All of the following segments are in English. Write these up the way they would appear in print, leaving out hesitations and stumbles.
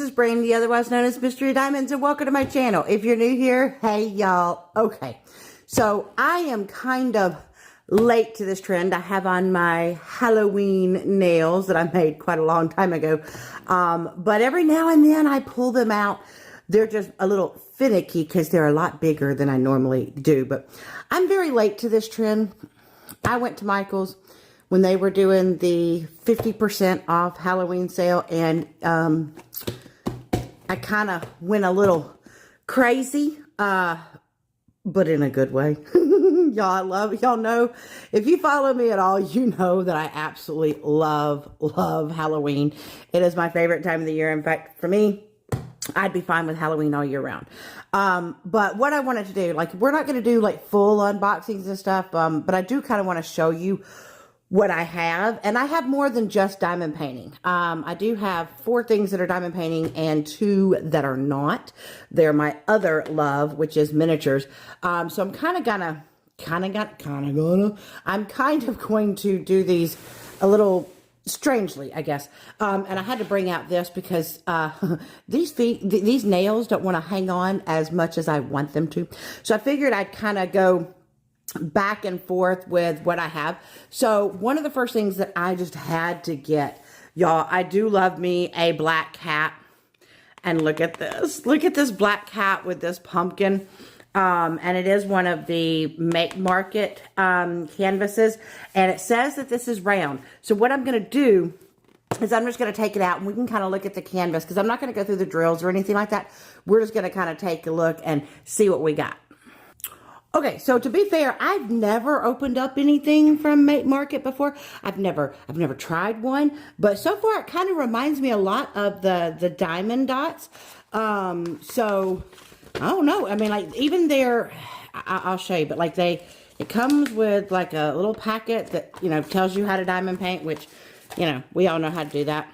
is Brandy, otherwise known as Mystery Diamonds, and welcome to my channel. If you're new here, hey y'all. Okay, so I am kind of late to this trend. I have on my Halloween nails that I made quite a long time ago, but every now and then I pull them out. They're just a little finicky because they're a lot bigger than I normally do, but I'm very late to this trend. I went to Michael's when they were doing the 50% off Halloween sale, and I kind of went a little crazy, but in a good way. Y'all know, if you follow me at all, you know that I absolutely love Halloween. It is my favorite time of the year. In fact, for me, I'd be fine with Halloween all year round. But what I wanted to do, like, we're not going to do like full unboxings and stuff, but I do kind of want to show you what I have. And I have more than just diamond painting. I do have 4 things that are diamond painting and 2 that are not. They're my other love, which is miniatures. So I'm kind of going to do these a little strangely, I guess. And I had to bring out this because these nails don't want to hang on as much as I want them to. So I figured I'd kind of go back and forth with what I have. So one of the first things that I just had to get, y'all, I do love me a black cat. And look at this. Look at this black cat with this pumpkin. And it is one of the Make Market canvases. And it says that this is round. So what I'm going to do is I'm just going to take it out and we can kind of look at the canvas, because I'm not going to go through the drills or anything like that. We're just going to kind of take a look and see what we got. Okay, so to be fair, I've never opened up anything from Make Market before. I've never tried one, but so far it kind of reminds me a lot of the diamond dots. So I don't know. I mean, like, even their, I'll show you, but like it comes with like a little packet that, you know, tells you how to diamond paint, which, you know, we all know how to do that.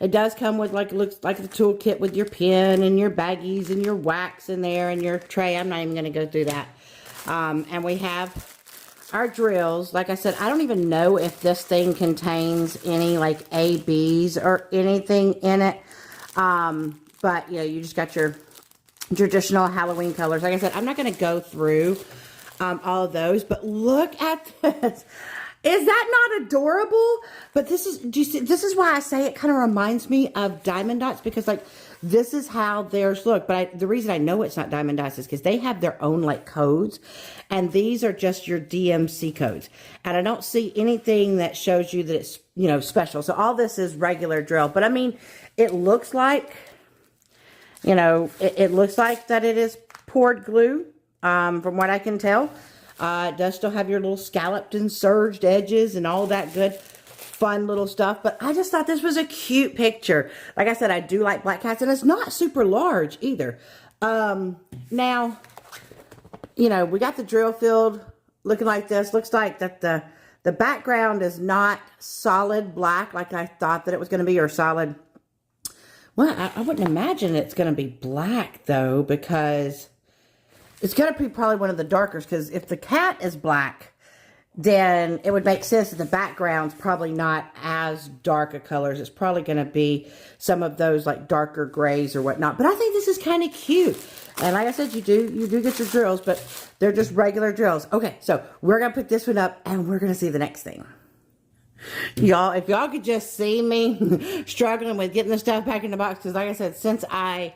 It does come with, like, it looks like the toolkit with your pen and your baggies and your wax in there and your tray. I'm not even going to go through that. And we have our drills. Like I said, I don't even know if this thing contains any like ABs or anything in it. But, you know, you just got your traditional Halloween colors. Like I said, I'm not going to go through all of those, but look at this. Is that not adorable? But this is, do you see, this is why I say it kind of reminds me of diamond dots, because like this is how theirs look. But the reason I know it's not diamond dots is because they have their own like codes, and these are just your DMC codes. And I don't see anything that shows you that it's, you know, special. So all this is regular drill. But I mean, it looks like, you know, it looks like that it is poured glue, from what I can tell. It does still have your little scalloped and serged edges and all that good, fun little stuff. But I just thought this was a cute picture. Like I said, I do like black cats, and it's not super large either. Now, you know, we got the drill field looking like this. Looks like that the background is not solid black like I thought that it was going to be, or solid. Well, I wouldn't imagine it's going to be black, though, because it's going to be probably one of the darkers, because if the cat is black, then it would make sense that the background's probably not as dark a colors. It's probably going to be some of those, like, darker grays or whatnot. But I think this is kind of cute. And like I said, you do get your drills, but they're just regular drills. Okay, so we're going to put this one up, and we're going to see the next thing. Y'all, if y'all could just see me struggling with getting the stuff back in the box, because like I said, since I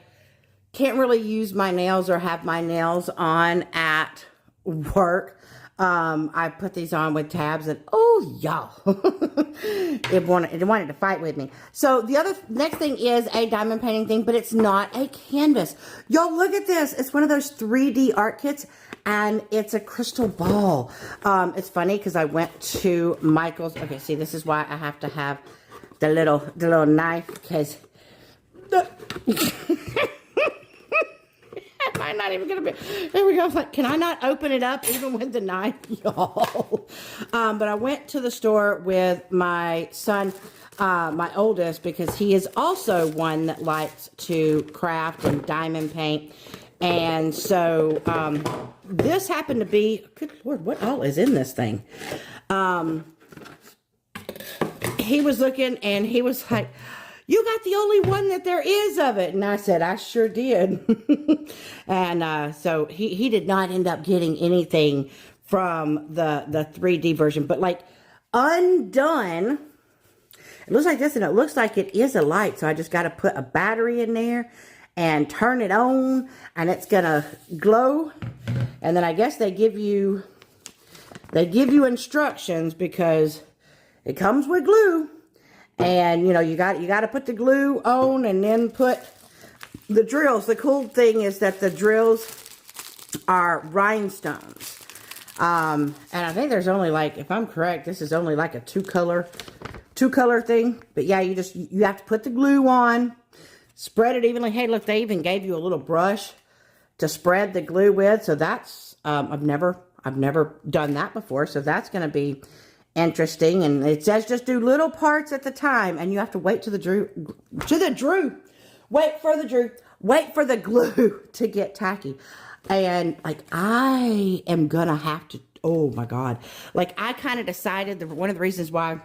can't really use my nails or have my nails on at work, I put these on with tabs, and oh y'all, it wanted to fight with me. So the next thing is a diamond painting thing, but it's not a canvas. Y'all, look at this. It's one of those 3D art kits, and it's a crystal ball. It's funny because I went to Michael's. Okay, see, this is why I have to have the little knife, because I'm not even gonna be. There we go. Like, can I not open it up even with the knife, y'all? But I went to the store with my son, my oldest, because he is also one that likes to craft and diamond paint. And so this happened to be, good Lord, what all is in this thing? He was looking and he was like, you got the only one that there is of it. And I said, I sure did. And so he did not end up getting anything from the 3D version. But like undone, it looks like this, and it looks like it is a light. So I just got to put a battery in there and turn it on, and it's going to glow. And then I guess they give you instructions, because it comes with glue. And, you know, you got to put the glue on and then put the drills. The cool thing is that the drills are rhinestones. And I think there's only like, if I'm correct, this is only like a two color thing. But yeah, you have to put the glue on, spread it evenly. Hey, look, they even gave you a little brush to spread the glue with. So that's, I've never done that before. So that's going to be interesting. And it says just do little parts at the time, and you have to wait wait for the glue to get tacky. And like, I am gonna have to, oh my God. Like, I kind of decided that one of the reasons why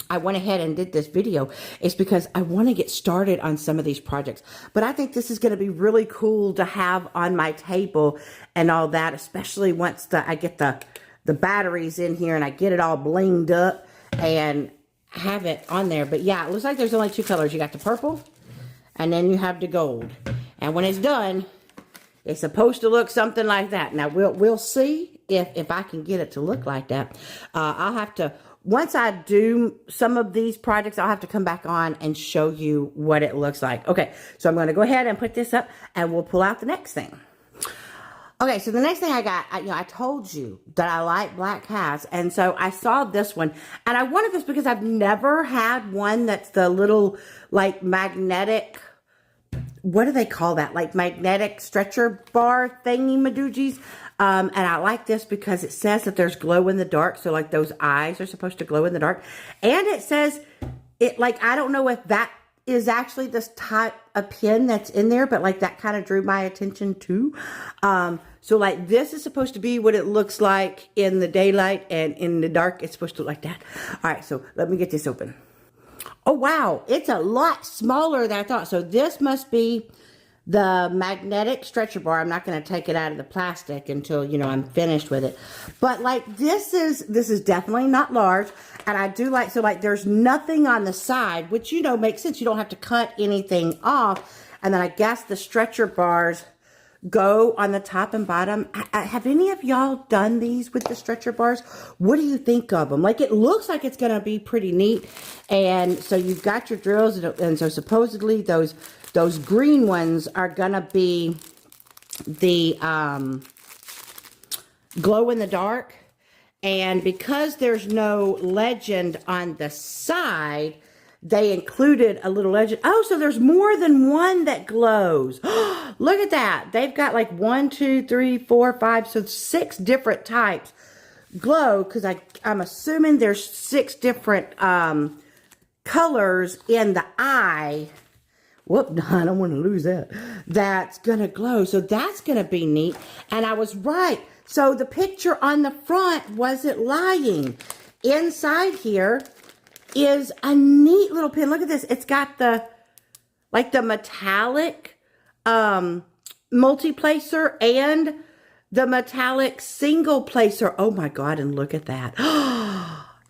I went ahead and did this video is because I want to get started on some of these projects. But I think this is going to be really cool to have on my table and all that, especially once I get the batteries in here and I get it all blinged up and have it on there. But yeah, it looks like there's only two colors. You got the purple and then you have the gold. And when it's done, it's supposed to look something like that. Now we'll see if I can get it to look like that. I'll have to, once I do some of these projects, I'll have to come back on and show you what it looks like. Okay, so I'm going to go ahead and put this up and we'll pull out the next thing. Okay, so the next thing I got, I told you that I like black cats, and so I saw this one, and I wanted this because I've never had one that's the little, like, magnetic, what do they call that? Like, magnetic stretcher bar thingy-madoogis, and I like this because it says that there's glow in the dark, so, like, those eyes are supposed to glow in the dark, and it says, I don't know if that is actually this type of pin that's in there, but like that kind of drew my attention too. So like this is supposed to be what it looks like in the daylight, and in the dark it's supposed to look like that. All right, so let me get this open. Oh wow, it's a lot smaller than I thought. So this must be the magnetic stretcher bar. I'm not going to take it out of the plastic until, you know, I'm finished with it. But like this is definitely not large. And I do like, so like there's nothing on the side, which, you know, makes sense. You don't have to cut anything off. And then I guess the stretcher bars go on the top and bottom. Have any of y'all done these with the stretcher bars? What do you think of them? Like, it looks like it's going to be pretty neat. And so you've got your drills, and so supposedly those green ones are going to be the glow in the dark. And because there's no legend on the side, they included a little legend. Oh, so there's more than one that glows. Look at that. They've got like 1, 2, 3, 4, 5, so 6 different types glow, because I'm assuming there's 6 different colors in the eye. Whoop, I don't want to lose that. That's going to glow. So that's going to be neat. And I was right. So the picture on the front wasn't lying. Inside here is a neat little pin. Look at this. It's got the, like the metallic multi-placer and the metallic single placer. Oh my God. And look at that.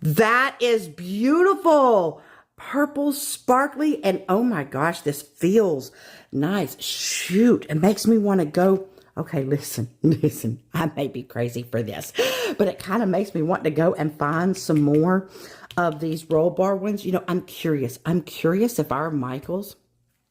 That is beautiful. Purple, sparkly, and oh my gosh, this feels nice. Shoot, it makes me want to go. Okay, listen, I may be crazy for this, but it kind of makes me want to go and find some more of these roll bar ones. You know, I'm curious if our Michaels,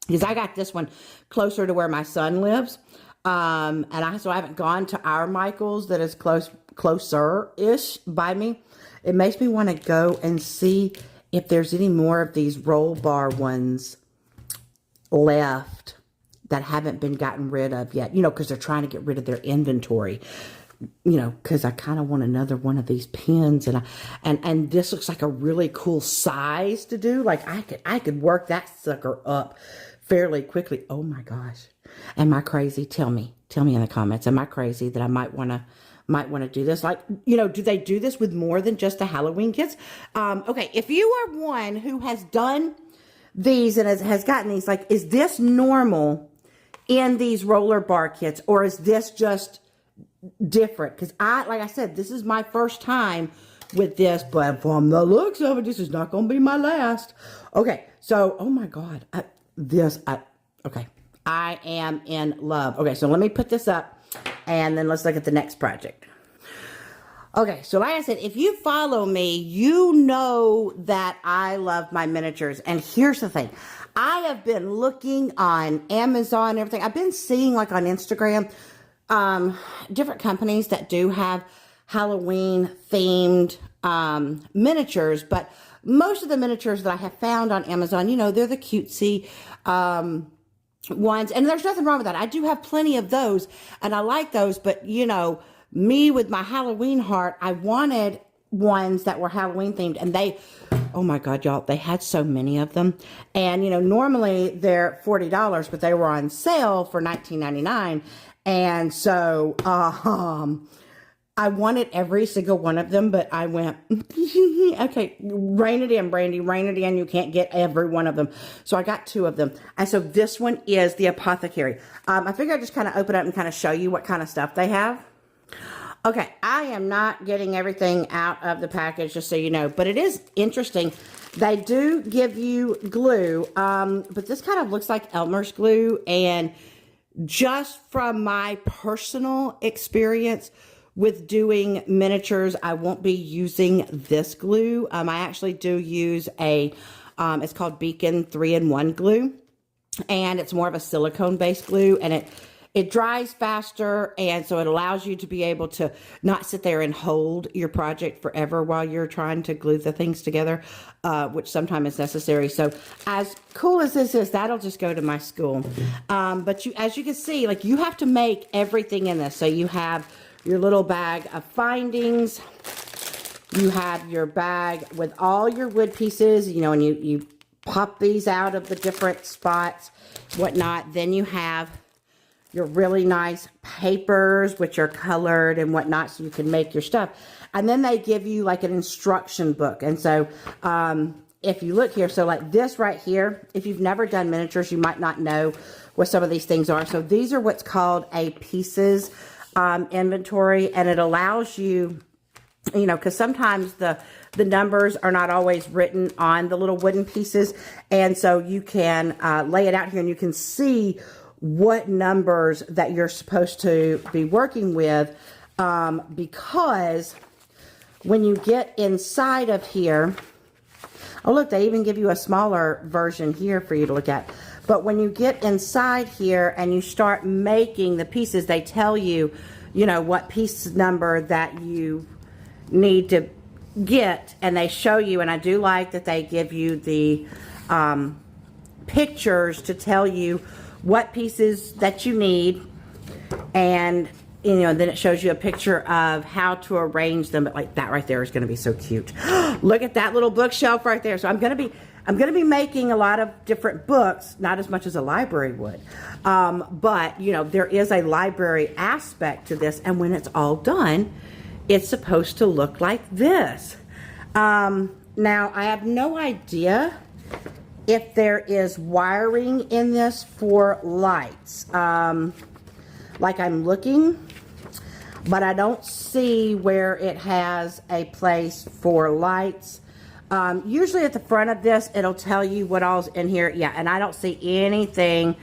because I got this one closer to where my son lives, and so I haven't gone to our Michaels that is closer-ish by me. It makes me want to go and see if there's any more of these roll bar ones left that haven't been gotten rid of yet, you know, because they're trying to get rid of their inventory, you know, because I kind of want another one of these pins, and this looks like a really cool size to do. Like I could work that sucker up fairly quickly. Oh my gosh, am I crazy? Tell me in the comments. Am I crazy that I might want to do this? Like, you know, do they do this with more than just the Halloween kits? Okay, if you are one who has done these and has gotten these, like, is this normal in these roller bar kits, or is this just different? Because like I said, this is my first time with this, but from the looks of it, this is not going to be my last. Okay, so, oh my God, okay, I am in love. Okay, so let me put this up, and then let's look at the next project. Okay, so like I said, if you follow me, you know that I love my miniatures. And here's the thing. I have been looking on Amazon and everything. I've been seeing, like, on Instagram, different companies that do have Halloween-themed miniatures. But most of the miniatures that I have found on Amazon, you know, they're the cutesy ones. And there's nothing wrong with that. I do have plenty of those, and I like those. But, you know, me with my Halloween heart, I wanted ones that were Halloween themed, and oh my God, y'all, they had so many of them. And, you know, normally they're $40, but they were on sale for $19.99. And so, I wanted every single one of them, but I went, okay, rein it in, Brandy, rein it in. You can't get every one of them. So I got 2 of them. And so this one is the Apothecary. I figured I'd just kind of open up and kind of show you what kind of stuff they have. Okay, I am not getting everything out of the package, just so you know, but it is interesting. They do give you glue, but this kind of looks like Elmer's glue, and just from my personal experience with doing miniatures, I won't be using this glue. I actually do use it's called Beacon 3-in-1 glue, and it's more of a silicone-based glue, and it dries faster, and so it allows you to be able to not sit there and hold your project forever while you're trying to glue the things together, which sometimes is necessary. So as cool as this is, that'll just go to my school. But as you can see, like, you have to make everything in this. So you have your little bag of findings. You have your bag with all your wood pieces, you know, and you pop these out of the different spots, whatnot. Then you have your really nice papers, which are colored and whatnot, so you can make your stuff. And then they give you like an instruction book. And so if you look here, so like this right here, if you've never done miniatures, you might not know what some of these things are. So these are what's called a pieces inventory, and it allows you, you know, because sometimes the numbers are not always written on the little wooden pieces. And so you can lay it out here, and you can see what numbers that you're supposed to be working with, because when you get inside of here, oh look, they even give you a smaller version here for you to look at. But when you get inside here and you start making the pieces, they tell you, you know, what piece number that you need to get, and they show you. And I do like that they give you the pictures to tell you what pieces that you need, and you know, then it shows you a picture of how to arrange them. But like that right there is going to be so cute. Look at that little bookshelf right there. So I'm going to be making a lot of different books, not as much as a library would, but you know, there is a library aspect to this, and when it's all done, it's supposed to look like this. Now I have no idea if there is wiring in this for lights. Like I'm looking, but I don't see where it has a place for lights. Usually at the front of this, it'll tell you what all's in here. Yeah, and I don't see anything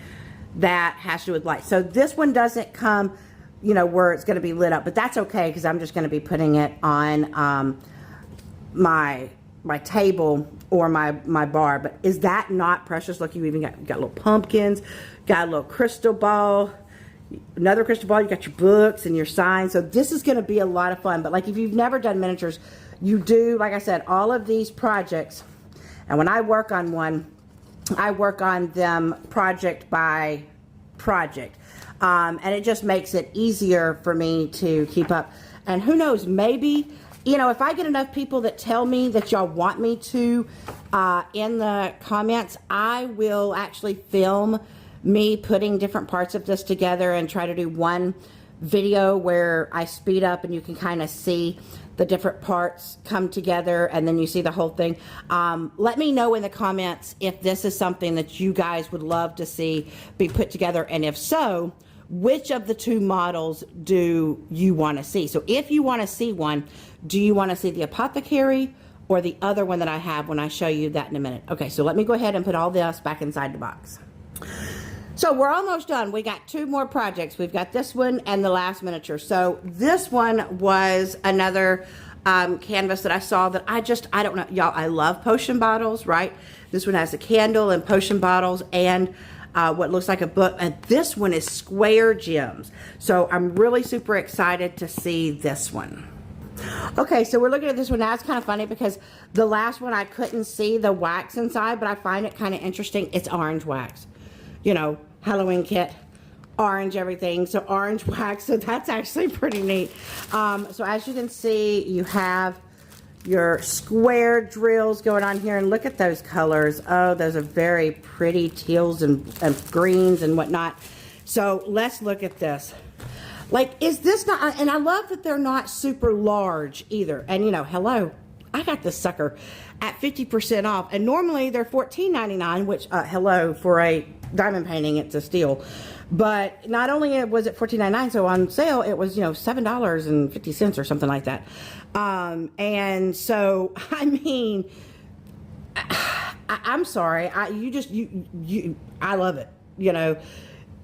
that has to do with lights. So this one doesn't come, you know, where it's going to be lit up, but that's okay, because I'm just going to be putting it on my table or my bar. But is that not precious? Look, you even got little pumpkins, got a little crystal ball, another crystal ball, you got your books and your signs. So this is going to be a lot of fun. But like, if you've never done miniatures, you do, like I said, all of these projects, and when I work on one, I work on them project by project, and it just makes it easier for me to keep up. And who knows, maybe, you know, if I get enough people that tell me that y'all want me to, in the comments, I will actually film me putting different parts of this together and try to do one video where I speed up and you can kind of see the different parts come together and then you see the whole thing. Let me know in the comments if this is something that you guys would love to see be put together, and if so, which of the two models do you want to see? So if you want to see one, do you want to see the Apothecary or the other one that I have when I show you that in a minute? Okay, so let me go ahead and put all this back inside the box. So we're almost done. We got two more projects. We've got this one and the last miniature. So this one was another canvas that I saw that I don't know. Y'all, I love potion bottles, right? This one has a candle and potion bottles and what looks like a book, and this one is square gems. So I'm really super excited to see this one. Okay, so we're looking at this one now. It's kind of funny because the last one I couldn't see the wax inside, but I find it kind of interesting. It's orange wax, you know, Halloween kit, orange everything, so orange wax. So that's actually pretty neat. So as you can see, you have your square drills going on here, and look at those colors. Oh, those are very pretty teals and greens and whatnot. So let's look at this. Like, is this not, and I love that they're not super large either. And you know, hello, I got this sucker at 50% off, and normally they're $14.99, which hello, for a diamond painting, it's a steal. But not only was it $14.99, so on sale it was, you know, $7.50 or something like that. And so I mean, I'm sorry, I love it. You know,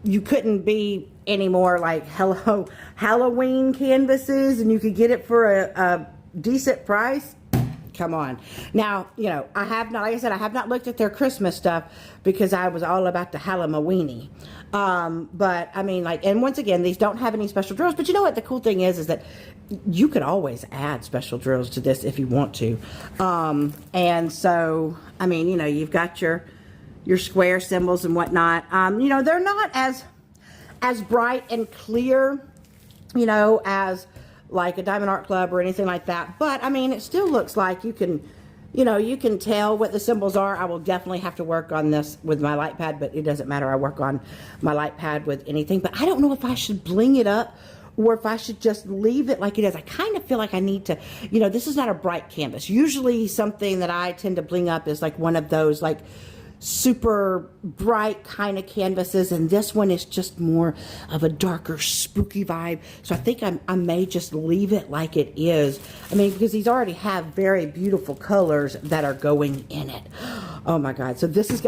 you couldn't be any more like hello Halloween canvases, and you could get it for a decent price. Come on. Now, you know, I have not, like I said, I have not looked at their Christmas stuff because I was all about the Halloweeny. But I mean, like, and once again, these don't have any special drills, but you know what the cool thing is that you could always add special drills to this if you want to. And so, I mean, you know, you've got your square symbols and whatnot. You know, they're not as bright and clear, you know, as like a Diamond Art Club or anything like that. But I mean, it still looks like you can, you know, you can tell what the symbols are. I will definitely have to work on this with my light pad, but it doesn't matter. I work on my light pad with anything. But I don't know if I should bling it up or if I should just leave it like it is. I kind of feel like I need to, you know, this is not a bright canvas. Usually something that I tend to bling up is like one of those like super bright kind of canvases, and this one is just more of a darker spooky vibe. So I think I may just leave it like it is. I mean, because these already have very beautiful colors that are going in it. Oh my god. So this is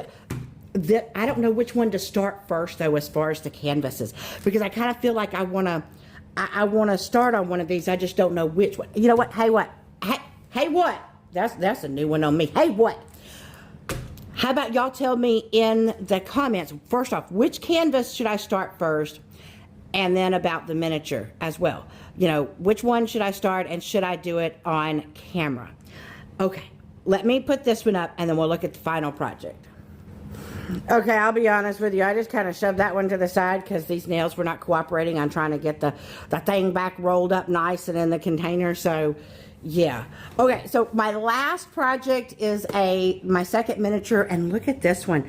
I don't know which one to start first though as far as the canvases, because I kind of feel like I want to start on one of these. I just don't know which one. You know what? Hey what? Hey what? That's a new one on me. Hey what? How about y'all tell me in the comments, first off, which canvas should I start first? And then about the miniature as well. You know, which one should I start and should I do it on camera? Okay, let me put this one up and then we'll look at the final project. Okay, I'll be honest with you. I just kind of shoved that one to the side because these nails were not cooperating. I'm trying to get the thing back rolled up nice and in the container, so yeah. Okay, so my last project is my second miniature, and look at this one.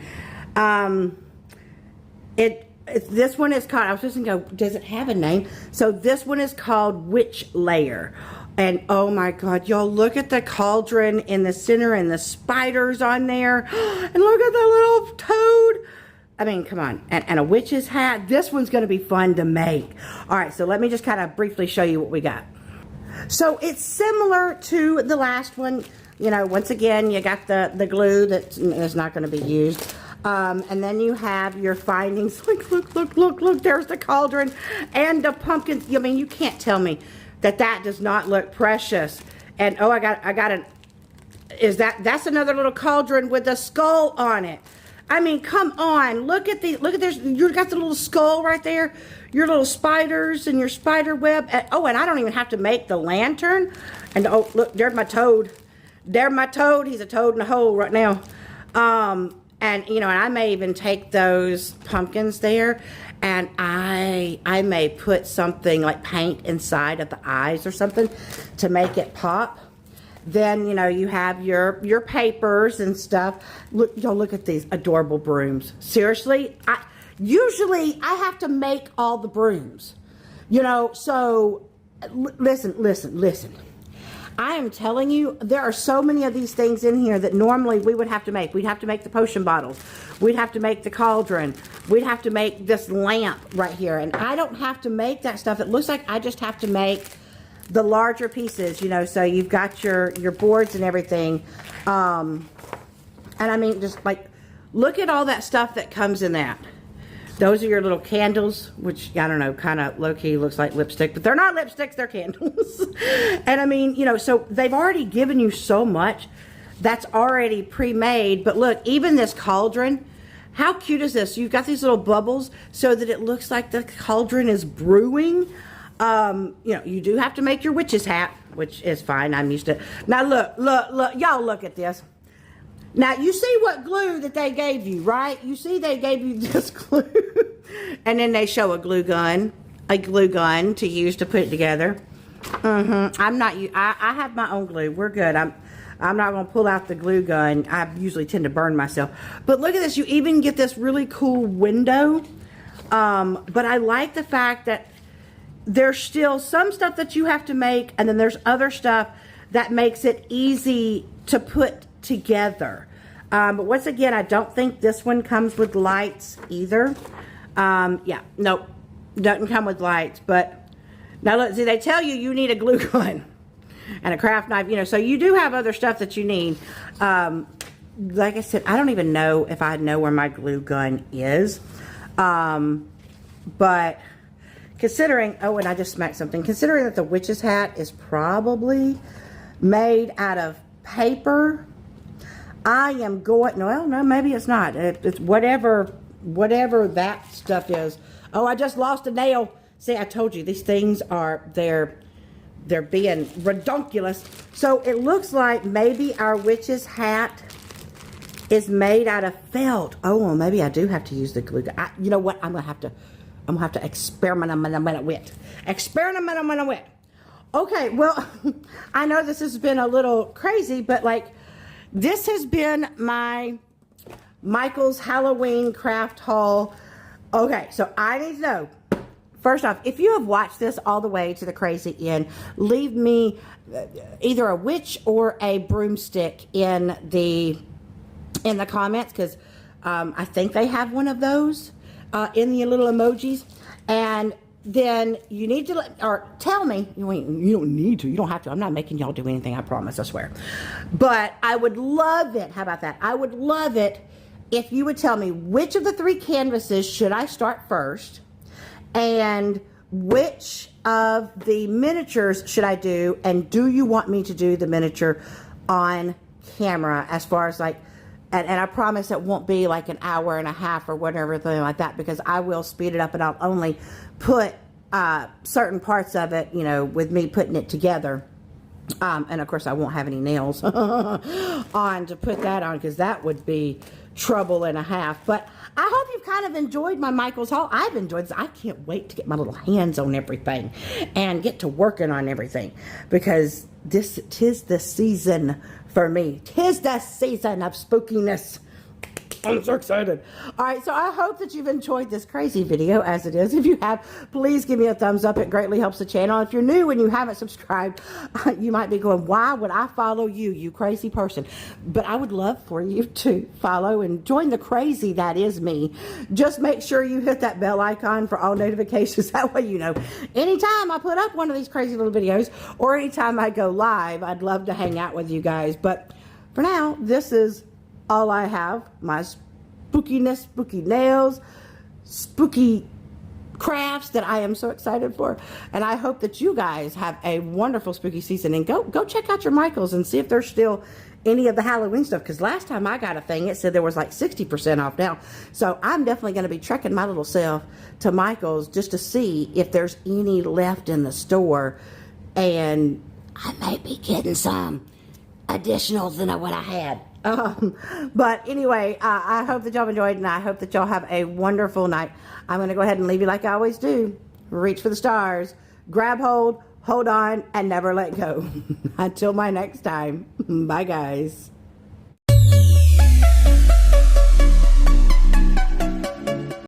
This one is called, I was just gonna go, does it have a name? So this one is called Witch Lair. And oh my god, y'all, look at the cauldron in the center and the spiders on there. And look at the little toad. I mean, come on. And a witch's hat. This one's gonna be fun to make. All right, so let me just kind of briefly show you what we got. So it's similar to the last one. You know, once again, you got the glue that's not going to be used. And then you have your findings. Look, there's the cauldron and the pumpkin. I mean, you can't tell me that does not look precious. And oh, I got that's another little cauldron with a skull on it. I mean, come on, look at this. You got the little skull right there, your little spiders and your spider web. Oh, and I don't even have to make the lantern. And oh, look, there's my toad. There's my toad. He's a toad in a hole right now. And you know, and I may even take those pumpkins there, and I may put something like paint inside of the eyes or something to make it pop. Then, you know, you have your papers and stuff. Look, y'all, look at these adorable brooms. Seriously, usually I have to make all the brooms. You know, so listen. I am telling you, there are so many of these things in here that normally we would have to make. We'd have to make the potion bottles. We'd have to make the cauldron. We'd have to make this lamp right here. And I don't have to make that stuff. It looks like I just have to make the larger pieces, you know, so you've got your boards and everything. And I mean, just like, look at all that stuff that comes in that. Those are your little candles, which, I don't know, kind of low-key looks like lipstick. But they're not lipsticks, they're candles. And I mean, you know, so they've already given you so much that's already pre-made. But look, even this cauldron, how cute is this? You've got these little bubbles so that it looks like the cauldron is brewing. You know, you do have to make your witch's hat, which is fine. I'm used to it. Now, look. Y'all look at this. Now, you see what glue that they gave you, right? You see they gave you this glue. And then they show a glue gun to use to put it together. I'm not, I have my own glue. We're good. I'm not going to pull out the glue gun. I usually tend to burn myself. But look at this. You even get this really cool window. But I like the fact that there's still some stuff that you have to make. And then there's other stuff that makes it easy to put together. But once again, I don't think this one comes with lights either. Yeah, nope, doesn't come with lights. But now look, see, they tell you need a glue gun and a craft knife, you know, so you do have other stuff that you need. Like I said, I don't even know if I know where my glue gun is. But considering, oh, and I just smacked something, considering that the witch's hat is probably made out of paper, I am going, no, maybe it's not. It's whatever that stuff is. Oh, I just lost a nail. See, I told you, these things are, they're being redonkulous. So it looks like maybe our witch's hat is made out of felt. Oh, well, maybe I do have to use the glue gun. You know what? I'm gonna have to experiment with. Okay, well, I know this has been a little crazy, but like, this has been my Michael's Halloween craft haul. Okay, so I need to know, first off, if you have watched this all the way to the crazy end, leave me either a witch or a broomstick in the comments, because I think they have one of those in the little emojis. And then you need to tell me. You don't need to. You don't have to. I'm not making y'all do anything. I promise. I swear. But I would love it. How about that? I would love it if you would tell me which of the 3 canvases should I start first, and which of the miniatures should I do, and do you want me to do the miniature on camera, as far as like, and I promise it won't be like an hour and a half or whatever, thing like that, because I will speed it up, and I'll only put certain parts of it, you know, with me putting it together. And of course I won't have any nails on to put that on, because that would be trouble and a half. But I hope you've kind of enjoyed my Michael's haul. I've enjoyed this. I can't wait to get my little hands on everything and get to working on everything, because tis the season for me. Tis the season of spookiness. I'm so excited. All right, so I hope that you've enjoyed this crazy video, as it is. If you have, please give me a thumbs up. It greatly helps the channel. If you're new and you haven't subscribed, you might be going, why would I follow you, you crazy person? But I would love for you to follow and join the crazy that is me. Just make sure you hit that bell icon for all notifications. That way you know anytime I put up one of these crazy little videos, or anytime I go live. I'd love to hang out with you guys. But for now, this is all I have. My spookiness, spooky nails, spooky crafts that I am so excited for. And I hope that you guys have a wonderful spooky season. And go check out your Michaels and see if there's still any of the Halloween stuff. Because last time I got a thing, it said there was like 60% off now. So I'm definitely going to be trekking my little self to Michael's just to see if there's any left in the store. And I might be getting some additionals than what I had. But anyway, I hope that y'all enjoyed, and I hope that y'all have a wonderful night. I'm going to go ahead and leave you like I always do. Reach for the stars, grab hold on, and never let go. Until my next time. Bye, guys.